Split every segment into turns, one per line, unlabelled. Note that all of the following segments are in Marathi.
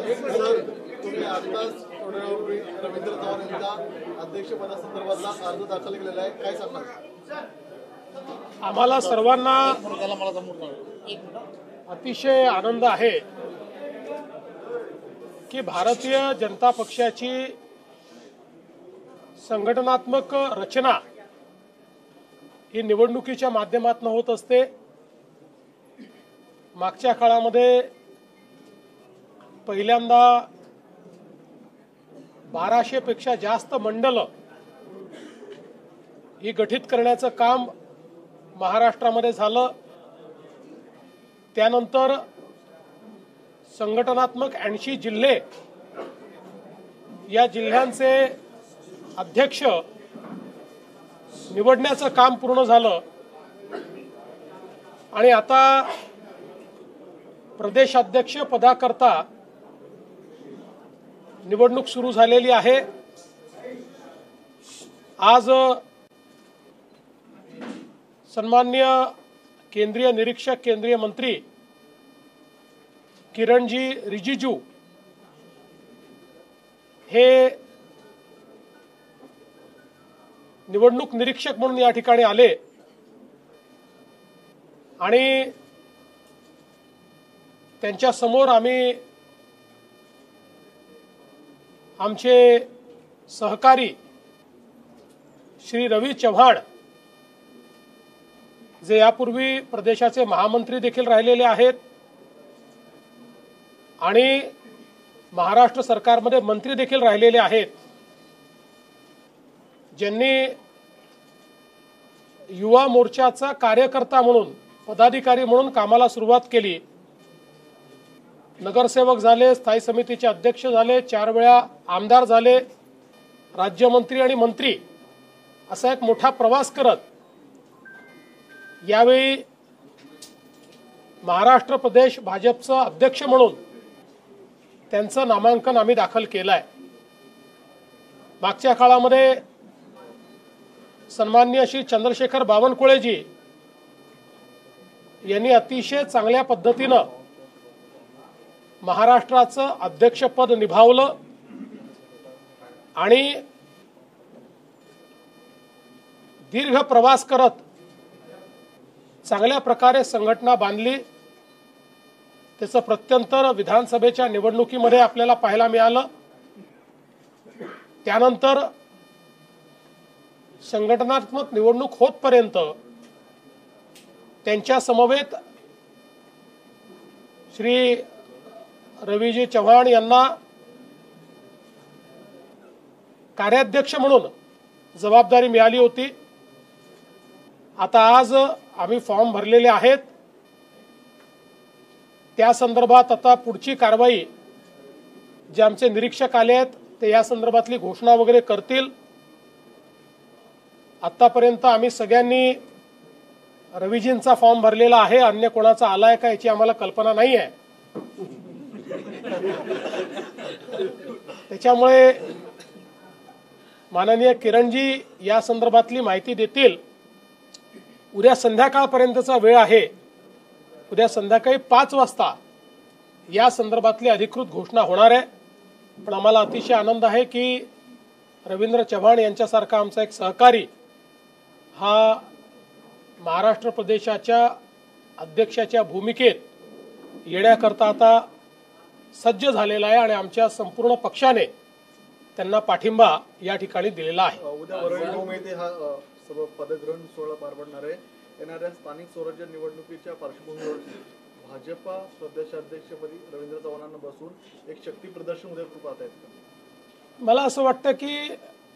सर, तुम्ही आताच थोड्यावेळापूर्वी रवींद्र चव्हाण यांच्या अध्यक्षपदासंदर्भातला अर्ज दाखल केलेला आहे, काय सांगणार?
आम्हाला सर्वांना अतिशय आनंद आहे की भारतीय जनता पक्षाची संघटनात्मक रचना ही निवडणुकीच्या माध्यमातून होत असते। मागच्या काळामध्ये पहिल्यांदा 1200 पेक्षा जास्त मंडल ही गठीत करण्याचं काम महाराष्ट्रामध्ये झालं। त्यानंतर संघटनात्मक 80 जिल्हे, या जिल्ह्यांचे अध्यक्ष निवडण्याचं काम पूर्ण झालं आणि आता प्रदेशाध्यक्ष पदाकरता निवडणूक सुरू झालेली आहे। आज सन्माननीय केंद्रीय निरीक्षक, केंद्रीय मंत्री किरणजी रिजिजू हे निवडणूक निरीक्षक म्हणून या ठिकाणी आले आणि त्यांच्या समोर आम्ही आमचे सहकारी श्री रवी चव्हाण, जे यापूर्वी प्रदेशाचे महामंत्री देखील राहिलेले आहेत आणि महाराष्ट्र सरकारमध्ये मंत्री देखील राहिलेले आहेत, ज्यांनी युवा मोर्चाचा कार्यकर्ता म्हणून, पदाधिकारी म्हणून कामाला सुरुवात केली। नगरसेवक झाले, स्थायी समितीचे अध्यक्ष झाले, 4 वेळा आमदार झाले, राज्यमंत्री आणि मंत्री, असा एक मोठा प्रवास करत यावेळी महाराष्ट्र प्रदेश भाजपचा अध्यक्ष म्हणून त्यांचं नामांकन आम्ही दाखल केलं आहे। मागच्या काळामध्ये सन्माननीय श्री चंद्रशेखर बावनकुळेजी यांनी अतिशय चांगल्या पद्धतीनं महाराष्ट्राचं अध्यक्षपद निभावलं आणि दीर्घ प्रवास करत चांगल्या प्रकारे संघटना बांधली। त्याचं प्रत्यंतर विधानसभेच्या निवडणुकीमध्ये आपल्याला पाहायला मिळालं। त्यानंतर संघटनात्मक निवडणूक होतपर्यंत त्यांच्या समवेत श्री रवीजी चव्हाण यांना कार्याध्यक्ष म्हणून जबाबदारी मिळाली होती। आता आज आम्ही फॉर्म भरलेले आहेत, त्या संदर्भात आता पुढची कारवाई जे आमचे निरीक्षक आले आहेत ते या संदर्भातली घोषणा वगैरे करतील। आतापर्यंत आम्ही सगळ्यांनी रवीजींचा फॉर्म भरलेला आहे, अन्य कोणाचा आलाय का याची आम्हाला कल्पना नाही आहे। त्याच्यामुळे माननीय किरणजी या संदर्भातली माहिती देतील। उद्या संध्याकाळपर्यंतचा वेळ आहे, उद्या संध्याकाळी 5 वाजता या संदर्भातली अधिकृत घोषणा होणार आहे। पण आम्हाला अतिशय आनंद आहे की रवींद्र चव्हाण यांच्यासारखा आमचा एक सहकारी हा महाराष्ट्र प्रदेशाच्या अध्यक्षाच्या भूमिकेत येण्याकरता आता सज्ज झालेला आहे आणि आमच्या संपूर्ण पक्षाने त्यांना पाठिंबा या ठिकाणी दिलेला आहे।
उद्या वरळी हा सर्व पदग्रहण सोहळा पार पडणार आहे। येणाऱ्या स्थानिक स्वराज्य निवडणुकीच्या पार्श्वभूमीवर भाजपा प्रदेशाध्यक्षपदी रवींद्र चव्हाणांना बसून एक शक्ती प्रदर्शन उद्या पाहत आहेत का?
मला असं वाटतं की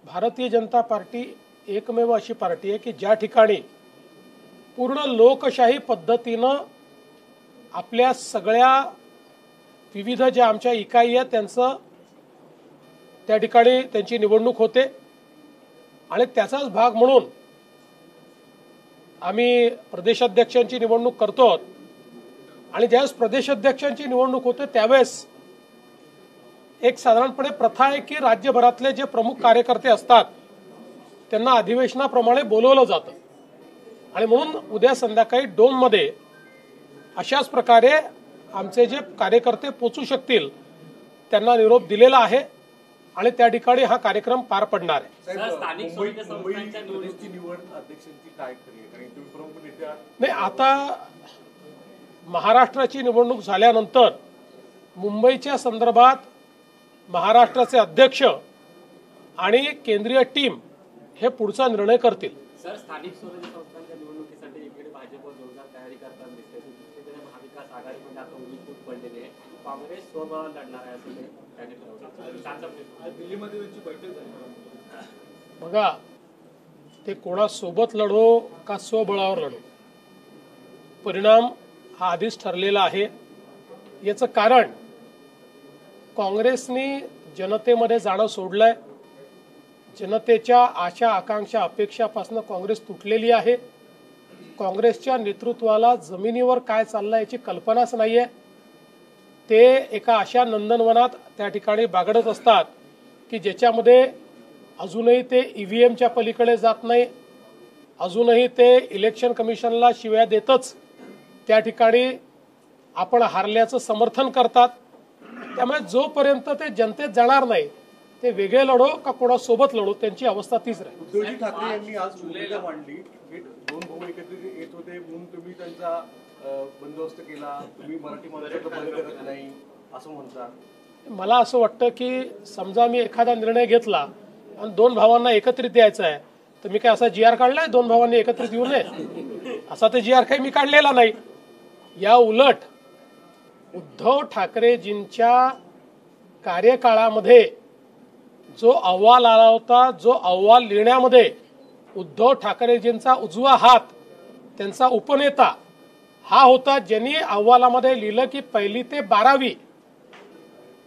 भारतीय जनता पार्टी एकमेव अशी पार्टी आहे की ज्या ठिकाणी पूर्ण लोकशाही पद्धतीनं आपल्या सगळ्या विविध ज्या आमच्या इकाई आहेत त्यांचं त्या ठिकाणी त्यांची निवडणूक होते आणि त्याचाच भाग म्हणून आम्ही प्रदेशाध्यक्षांची निवडणूक करतो आणि ज्यावेळेस प्रदेशाध्यक्षांची निवडणूक होते त्यावेळेस एक साधारणपणे प्रथा आहे की राज्यभरातले जे प्रमुख कार्यकर्ते असतात त्यांना अधिवेशनाप्रमाणे बोलवलं जातं आणि म्हणून उद्या संध्याकाळी डोममध्ये अशाच प्रकारे आमचे जे कार्यकर्ते पोचू शकतील त्यांना निरोप दिलेला आहे आणि त्या ठिकाणी हा कार्यक्रम पार पडणार आहे.
मुंबईची निवड अध्यक्षांची काय खरी आहे? कारण तुम्ही प्रमुख नेते आहात.
नाही, आता महाराष्ट्राची निवडणूक झाल्यानंतर मुंबईच्या संदर्भात महाराष्ट्राचे अध्यक्ष आणि केंद्रीय टीम हे पुढचा निर्णय करतील.
सर, स्थानिक स्वराज्य संस्थांच्या निवडणुकीसाठी एकीकडे भाजप जोरदार तयारी करताना दिसते, दुसरीकडे महाविकास आघाडीमध्ये आता उभी फूट पडलेली आहे. काँग्रेस स्वबळावर लढणार आहे असं त्यांनी ठरवलं.
दिल्लीमध्ये त्यांची बैठक झाली.
बघा, ते कोणासोबत लढो का स्वबळावर लढो, परिणाम हा आधीच ठरलेला आहे. याचं कारण काँग्रेसने जनतेमध्ये जाणं सोडलंय. जनतेच्या आशा आकांक्षा अपेक्षापासून काँग्रेस तुटलेली आहे. काँग्रेसच्या नेतृत्वाला जमिनीवर काय चाललंय याची कल्पनाच नाहीये. ते एका अशा नंदनवनात त्या ठिकाणी बागडत असतात की ज्याच्यामध्ये अजूनही ते EVMच्या पलीकडे जात नाही, अजूनही ते इलेक्शन कमिशनला शिव्या देतच त्या ठिकाणी आपण हारल्याचं समर्थन करतात. त्यामुळे जोपर्यंत ते जनतेत जाणार नाही, ते वेगळे लढो का कोणासोबत लढो, त्यांची अवस्था तीच राहील.
उद्धवजी ठाकरे यांनी आज भूमिका मांडली. हे दोन भाऊ एकत्रित येत होते म्हणून तुम्ही त्यांचा बंदोबस्त केला, तुम्ही मराठी माणसाचं बंद करत नाही असं म्हणता.
मला असं वाटतं की समजा मी एखादा निर्णय घेतला आणि दोन भावांना एकत्रित द्यायचा आहे, तर मी काय असा GR काढलाय दोन भावांनी एकत्रित येऊ नये असा ते GR काही मी काढलेला नाही. या उलट उद्धव ठाकरेजींच्या कार्यकाळामध्ये जो अहवाल आला होता, जो अहवाल लिहिण्यामध्ये उद्धव ठाकरेजींचा उजवा हात, त्यांचा उपनेता हा होता, ज्यांनी अहवालामध्ये लिहिलं की 1ली ते 12वी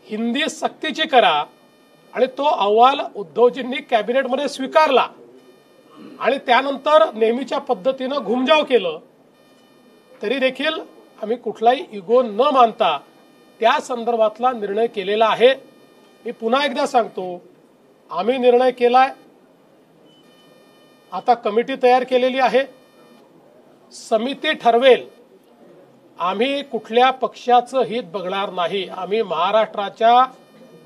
हिंदी सक्तीची करा. आणि तो अहवाल उद्धवजींनी कॅबिनेटमध्ये स्वीकारला आणि त्यानंतर नेहमीच्या पद्धतीनं घुमजाव केलं. तरी देखील आम्ही कुठलाही इगो न मानता त्या संदर्भातला निर्णय केलेला आहे. मी पुन्हा एकदा सांगतो, आम्ही निर्णय केलाय. आता कमिटी तयार केलेली आहे, समिती ठरवेल. आम्ही कुठल्या पक्षाचं हित बघणार नाही, आम्ही महाराष्ट्राच्या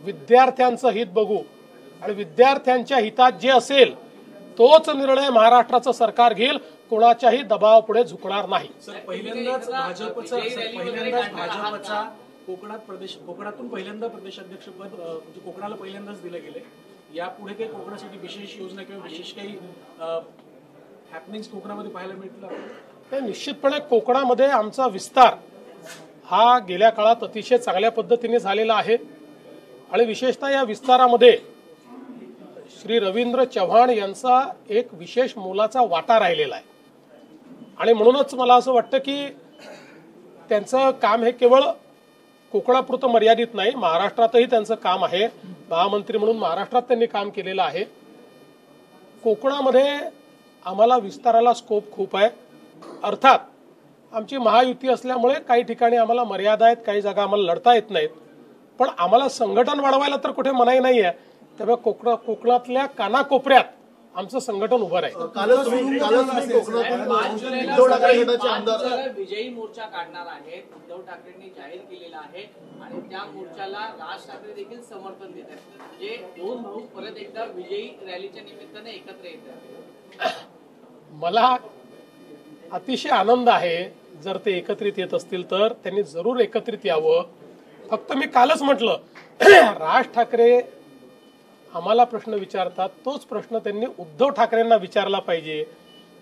विद्यार्थ्यांचं हित बघू आणि विद्यार्थ्यांच्या हितात जे असेल तोच निर्णय महाराष्ट्राचं सरकार घेईल. कोणाच्याही दबावापुढे झुकणार नाही.
पहिल्यांदाच भाजपचा कोकणातून पहिल्यांदा प्रदेशाध्यक्षपद म्हणजे कोकणाला पहिल्यांदाच दिलं गेले. यापुढे काही कोकणासाठी विशेष योजना किंवा विशेष काही हॅपनिंग्स कोकणामध्ये पाहायला मिळतील?
निश्चितपणे कोकणामध्ये आमचा विस्तार हा गेल्या काळात अतिशय चांगल्या पद्धतीने झालेला आहे आणि विशेषतः या विस्तारामध्ये श्री रवींद्र चव्हाण यांचा एक विशेष मोलाचा वाटा राहिलेला आहे. आणि म्हणूनच मला असं वाटतं की त्यांचं काम हे केवळ कोकणापुरतं मर्यादित नाही, महाराष्ट्रातही त्यांचं काम आहे. महामंत्री म्हणून महाराष्ट्रात त्यांनी काम केलेलं आहे. कोकणामध्ये आम्हाला विस्ताराला स्कोप खूप आहे. अर्थात आमची महायुती असल्यामुळे काही ठिकाणी आम्हाला मर्यादा आहेत, काही जागा आम्हाला लढता येत नाहीत, पण आम्हाला संघटन वाढवायला तर कुठे मनाई नाही आहे. त्यामुळे कोकणातल्या कानाकोपऱ्यात आमचं संघटन उभं राहील.
कालच मी कोकणातून उद्धव ठाकरे गटाचे आमदार
विजयी मोर्चा काढणार आहेत, उद्धव ठाकरेंनी जाहीर केलेला आहे आणि त्या मोर्चाला राज ठाकरे देखील समर्थन देत आहेत. म्हणजे दोन भाऊ परत एकदा विजयी रॅलीच्या निमित्ताने एकत्र येत आहेत.
मला अतिशय आनंद आहे जर ते एकत्रित येत असतील तर. त्यांनी जरूर एकत्रित यावं. फक्त मी कालच म्हटलं, राज ठाकरे आम्हाला प्रश्न विचारतात, तोच प्रश्न त्यांनी उद्धव ठाकरेंना विचारला पाहिजे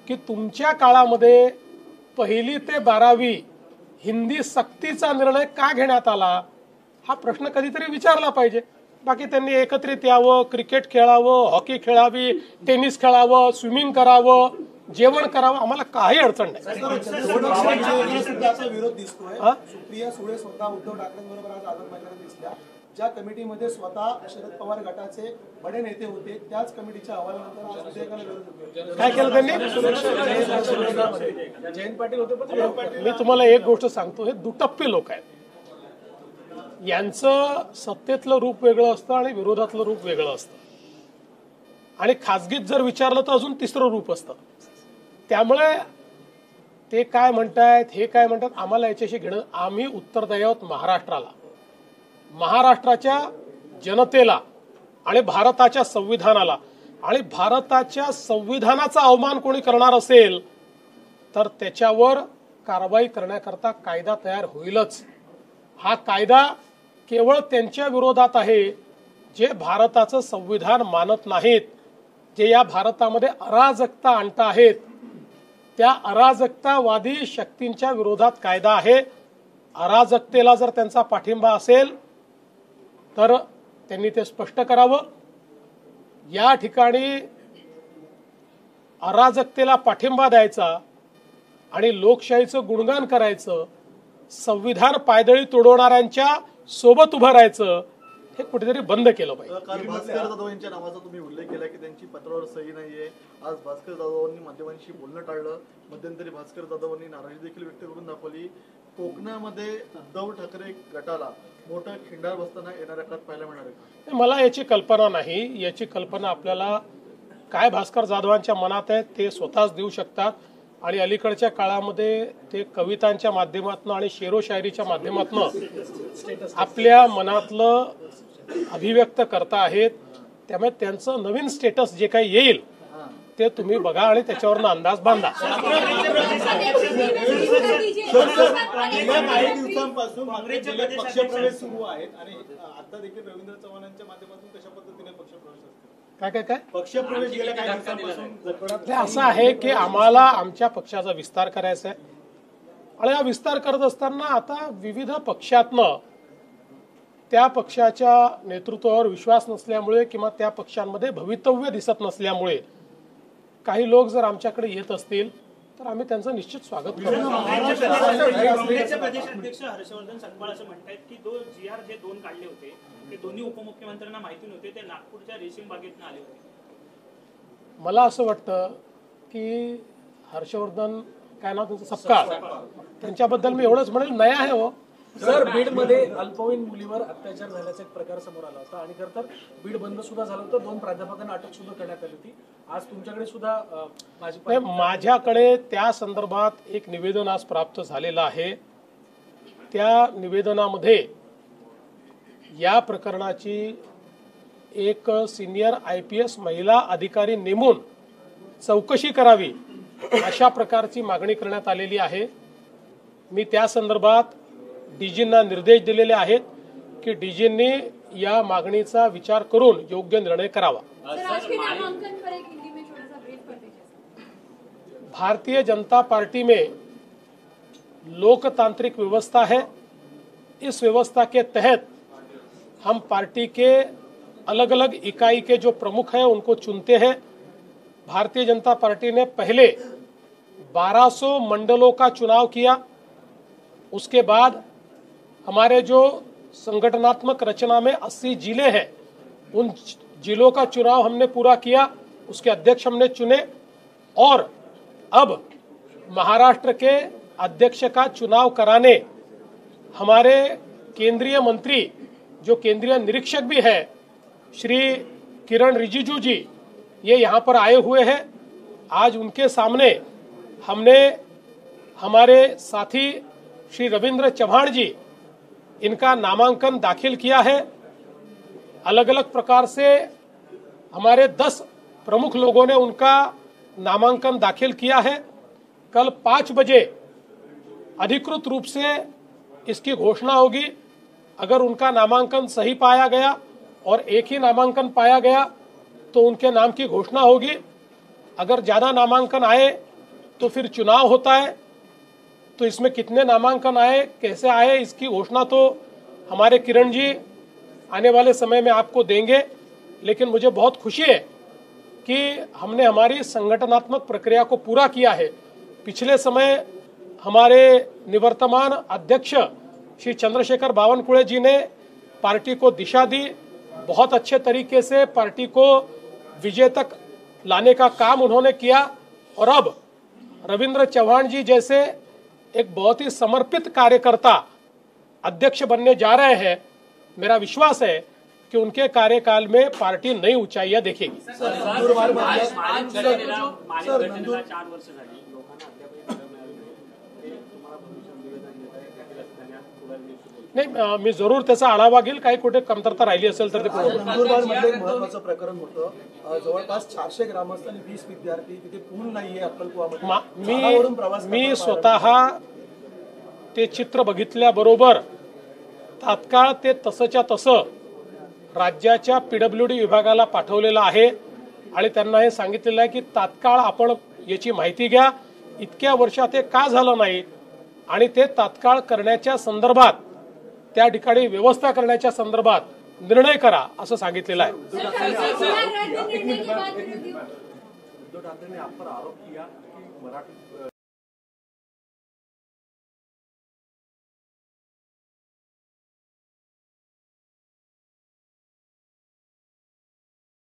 की तुमच्या काळामध्ये 1ली ते 12वी हिंदी सक्तीचा निर्णय का घेण्यात आला, हा प्रश्न कधीतरी विचारला पाहिजे. बाकी त्यांनी एकत्रित यावं, क्रिकेट खेळावं, हॉकी खेळावी, टेनिस खेळावं, स्विमिंग करावं, जेवण करावं, आम्हाला काही अडचण नाही.
विरोध दिसतोय. सुप्रिया सुळे स्वतः उद्धव ठाकरेंबरोबर आज आझाद मैदानात दिसल्या. ज्या कमिटीमध्ये स्वतः शरद पवार गटाचे बडे नेते होते, त्याच कमिटीच्या अहवालानंतर आज विधेयकाला विरोध होतो.
काय केलं त्यांनी?
जयंत पाटील होते, पण
मी तुम्हाला एक गोष्ट सांगतो, हे दुटप्पे लोक आहेत. यांचं सत्तेतलं रूप वेगळं असतं आणि विरोधातलं रूप वेगळं असतं आणि खासगीत जर विचारलं तर अजून तिसरं रूप असतं. त्यामुळे ते काय म्हणतायत, हे काय म्हणतात, आम्हाला याच्याशी घेणं. आम्ही उत्तर द्यावं महाराष्ट्राला. महाराष्ट्राच्या जनतेला आणि भारताच्या संविधानाला आणि भारताच्या संविधानाचा अवमान कोणी करणार असेल तर त्याच्यावर कारवाई करण्याकरता कायदा तयार होईलच. हा कायदा केवळ त्यांच्या विरोधात आहे जे भारताचं संविधान मानत नाहीत, जे या भारतामध्ये अराजकता आणत आहेत. त्या अराजकतावादी शक्तींच्या विरोधात कायदा आहे. अराजकतेला जर त्यांचा पाठिंबा असेल तर त्यांनी ते स्पष्ट करावं. या ठिकाणी अराजकतेला पाठिंबा द्यायचा आणि लोकशाहीचं गुणगान करायचं, संविधान पायदळी तोडवणाऱ्यांच्या सोबत उभं राहायचं, हे कुठेतरी बंद केलं पाहिजे.
काल भास्कर जाधव यांच्या नावाचा तुम्ही उल्लेख केला की त्यांची पत्रावर सही नाहीये. आज भास्कर जाधवांनी माध्यमांशी बोलणं टाळलं. मध्यंतरी भास्कर जाधवांनी नाराजी देखील व्यक्त करून दाखवली. कोकणामध्ये उद्धव ठाकरे गटाला मोठं खिंडार बसताना येणाऱ्या काळात पाहायला मिळणार आहे का?
मला याची कल्पना नाही. याची कल्पना आपल्याला काय भास्कर जाधवांच्या मनात आहे ते स्वतःच देऊ शकतात. आणि अलीकडच्या काळामध्ये ते कवितांच्या माध्यमातून आणि शेरोशायरीच्या माध्यमातून आपल्या मनातलं अभिव्यक्त करता आहेत. त्यामुळे त्यांचं नवीन स्टेटस जे काही येईल ते तुम्ही बघा आणि त्याच्यावरनं अंदाज बांधा.
गेल्या काही दिवसांपासून पक्षप्रवेश सुरू आहेत आणि आता देखील रवींद्र चव्हाणांच्या माध्यमातून कशा पद्धतीने पक्षप्रवेश असतो?
काय
पक्षप्रवेश गेल्या काही दिवसांपासून कोकणात
हे असं आहे की आम्हाला आमच्या पक्षाचा विस्तार करायचा आहे आणि हा विस्तार करत असताना आता विविध पक्षातनं त्या पक्षाच्या नेतृत्वावर विश्वास नसल्यामुळे किंवा त्या पक्षांमध्ये भवितव्य दिसत नसल्यामुळे काही लोक जर आमच्याकडे येत असतील तर आम्ही त्यांचं निश्चित स्वागत करू.
काँग्रेसचे प्रदेशाध्यक्ष हर्षवर्धन सगपाळ असं म्हणतात की GR जे 2 काढले होते ते दोन्ही उपमुख्यमंत्र्यांना माहिती नव्हते, ते नागपूरच्या रेशीम बागेतून आले होते.
मला असं वाटतं की हर्षवर्धन काय नाव त्यांचं सपकाळ, त्यांच्याबद्दल मी एवढंच म्हणेल नया आहे हो.
सर, बीडमध्ये अल्पवयीन मुलीवर अत्याचार झाल्याचा एक प्रकार समोर आला होता आणि खरं तर बीड बंद सुद्धा झालं होतं. 2 प्राध्यापकांना अटक सुद्धा करण्यात आली होती. आज तुमच्याकडे सुद्धा
माझ्याकडे त्या संदर्भात एक निवेदन आज प्राप्त झालेलं आहे. त्या निवेदनामध्ये या प्रकरणाची एक सिनियर IPS महिला अधिकारी नेमून चौकशी करावी अशा प्रकारची मागणी करण्यात आलेली आहे. मी त्या संदर्भात डीजींना निर्देश दिलेले आहेत की डीजींनी या मागणीचा विचार करून योग्य निर्णय करावा. भारतीय जनता पार्टी में लोकतांत्रिक व्यवस्था है. इस व्यवस्था के तहत हम पार्टी के अलग अलग इकाई के जो प्रमुख हैं उनको चुनते हैं. भारतीय जनता पार्टी ने पहले 1200 मंडलों का चुनाव किया. उसके बाद हमारे जो संगठनात्मक रचना में 80 जिले हैं उन जिलों का चुनाव हमने पूरा किया. उसके अध्यक्ष हमने चुने और अब महाराष्ट्र के अध्यक्ष का चुनाव कराने हमारे केंद्रीय मंत्री जो केंद्रीय निरीक्षक भी है श्री किरण रिजिजू जी ये यहाँ पर आए हुए हैं. आज उनके सामने हमने हमारे साथी श्री रविंद्र चव्हाण जी इनका नामांकन दाखिल किया है. अलग अलग प्रकार से हमारे 10 प्रमुख लोगों ने उनका नामांकन दाखिल किया है. कल 5 बजे अधिकृत रूप से इसकी घोषणा होगी. अगर उनका नामांकन सही पाया गया और एक ही नामांकन पाया गया तो उनके नाम की घोषणा होगी. अगर ज़्यादा नामांकन आए तो फिर चुनाव होता है. तो इसमें कितने नामांकन आए, कैसे आए, इसकी घोषणा तो हमारे किरण जी आने वाले समय में आपको देंगे. लेकिन मुझे बहुत खुशी है कि हमने हमारी संगठनात्मक प्रक्रिया को पूरा किया है. पिछले समय हमारे निवर्तमान अध्यक्ष श्री चंद्रशेखर बावनकुळे जी ने पार्टी को दिशा दी. बहुत अच्छे तरीके से पार्टी को विजय तक लाने का काम उन्होंने किया. और अब रविंद्र चव्हाण जी जैसे एक बहुत ही समर्पित कार्यकर्ता अध्यक्ष बनने जा रहे हैं. मेरा विश्वास है कि उनके कार्यकाल में पार्टी नई ऊंचाइयां देखेगी. नाही, मी जरूर त्याचा आढावा घेईल. काही कुठे कमतरता राहिली असेल तर ते पूर्ण करेन.
नंदुरबारमध्ये एक महत्वाचं प्रकरण होतं. जवळपास 400 ग्रामस्थ आणि 20 विद्यार्थी तिथे पूल नाहीये अक्कलकुवामध्ये.
मी स्वतः ते चित्र बघितल्याबरोबर तात्काळ ते तसंच्या तसं राज्याच्या PWD विभागाला पाठवलेलं आहे आणि त्यांना हे सांगितलेलं आहे की तात्काळ आपण याची माहिती घ्या, इतक्या वर्षात हे का झालं नाही आणि ते तात्काळ करण्याच्या संदर्भात, त्या ठिकाणी व्यवस्था करण्याच्या संदर्भात निर्णय करा असं सांगितलेलं आहे.
उद्धव ठाकरेंनी आपण आरोप किया की मराठी